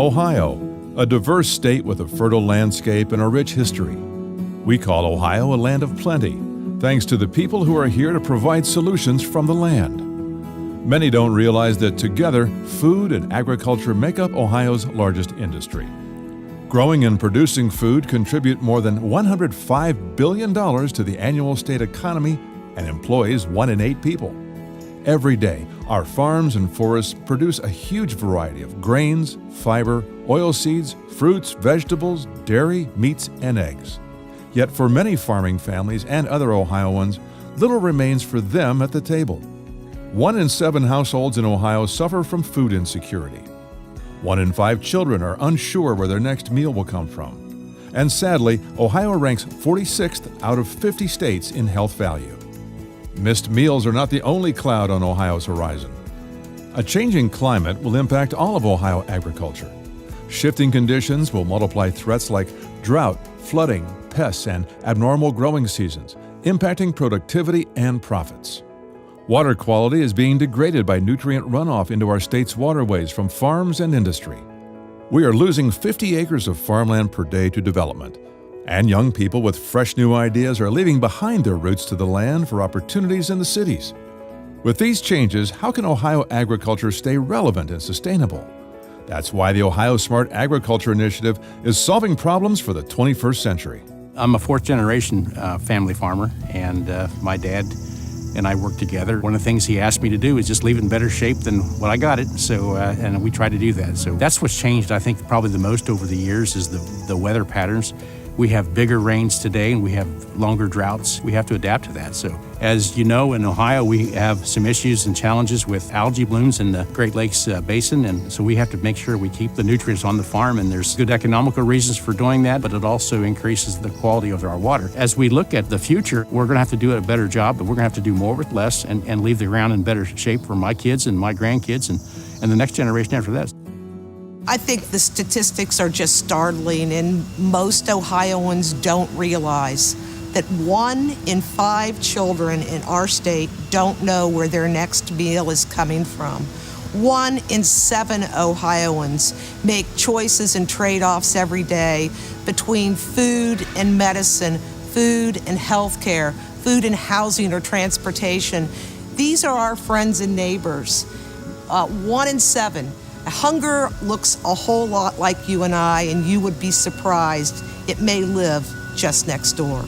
Ohio, a diverse state with a fertile landscape and a rich history. We call Ohio a land of plenty, thanks to the people who are here to provide solutions from the land. Many don't realize that together, food and agriculture make up Ohio's largest industry. Growing and producing food contribute more than $105 billion to the annual state economy and employs 1 in 8 people. Every day, our farms and forests produce a huge variety of grains, fiber, oilseeds, fruits, vegetables, dairy, meats, and eggs. Yet for many farming families and other Ohioans, little remains for them at the table. 1 in 7 households in Ohio suffer from food insecurity. 1 in 5 children are unsure where their next meal will come from. And sadly, Ohio ranks 46th out of 50 states in health value. Missed meals are not the only cloud on Ohio's horizon. A changing climate will impact all of Ohio agriculture. Shifting conditions will multiply threats like drought, flooding, pests, and abnormal growing seasons, impacting productivity and profits. Water quality is being degraded by nutrient runoff into our state's waterways from farms and industry. We are losing 50 acres of farmland per day to development, and young people with fresh new ideas are leaving behind their roots to the land for opportunities in the cities. With these changes, how can Ohio agriculture stay relevant and sustainable? That's why the Ohio Smart Agriculture Initiative is solving problems for the 21st century. I'm a 4th-generation family farmer, and my dad and I work together. One of the things he asked me to do is just leave it in better shape than when I got it. So, and we try to do that. So that's what's changed, I think, probably the most over the years is the weather patterns. We have bigger rains today and we have longer droughts. We have to adapt to that. So as you know, in Ohio, we have some issues and challenges with algae blooms in the Great Lakes Basin. And so we have to make sure we keep the nutrients on the farm. And there's good economical reasons for doing that, but it also increases the quality of our water. As we look at the future, we're going to have to do a better job, but we're going to have to do more with less and leave the ground in better shape for my kids and my grandkids and the next generation after that. I think the statistics are just startling, and most Ohioans don't realize that 1 in 5 children in our state don't know where their next meal is coming from. 1 in 7 Ohioans make choices and trade-offs every day between food and medicine, food and healthcare, food and housing or transportation. These are our friends and neighbors. 1 in 7. Hunger looks a whole lot like you and I, and you would be surprised it may live just next door.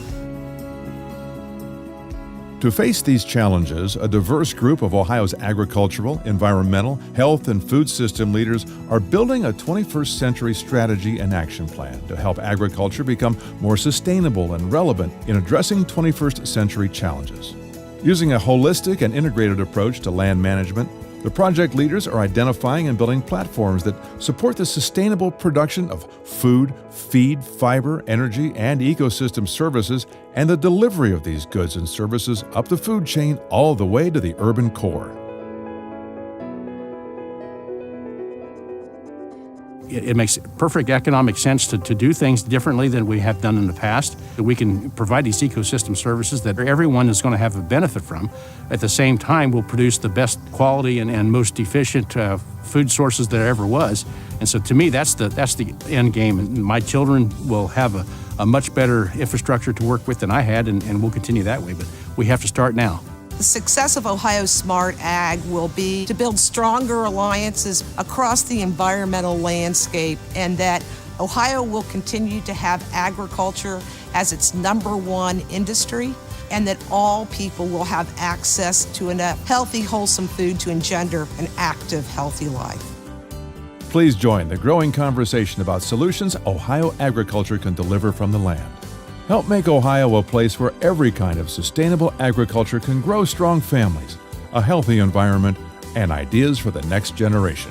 To face these challenges, a diverse group of Ohio's agricultural, environmental, health, and food system leaders are building a 21st century strategy and action plan to help agriculture become more sustainable and relevant in addressing 21st century challenges. Using a holistic and integrated approach to land management, the project leaders are identifying and building platforms that support the sustainable production of food, feed, fiber, energy, and ecosystem services, and the delivery of these goods and services up the food chain all the way to the urban core. It makes perfect economic sense to do things differently than we have done in the past. We can provide these ecosystem services that everyone is going to have a benefit from. At the same time, we'll produce the best quality and most efficient food sources there ever was. And so to me, that's the end game. And my children will have a much better infrastructure to work with than I had, and we'll continue that way. But we have to start now. The success of Ohio's Smart Ag will be to build stronger alliances across the environmental landscape, and that Ohio will continue to have agriculture as its #1 industry, and that all people will have access to enough healthy, wholesome food to engender an active, healthy life. Please join the growing conversation about solutions Ohio agriculture can deliver from the land. Help make Ohio a place where every kind of sustainable agriculture can grow strong families, a healthy environment, and ideas for the next generation.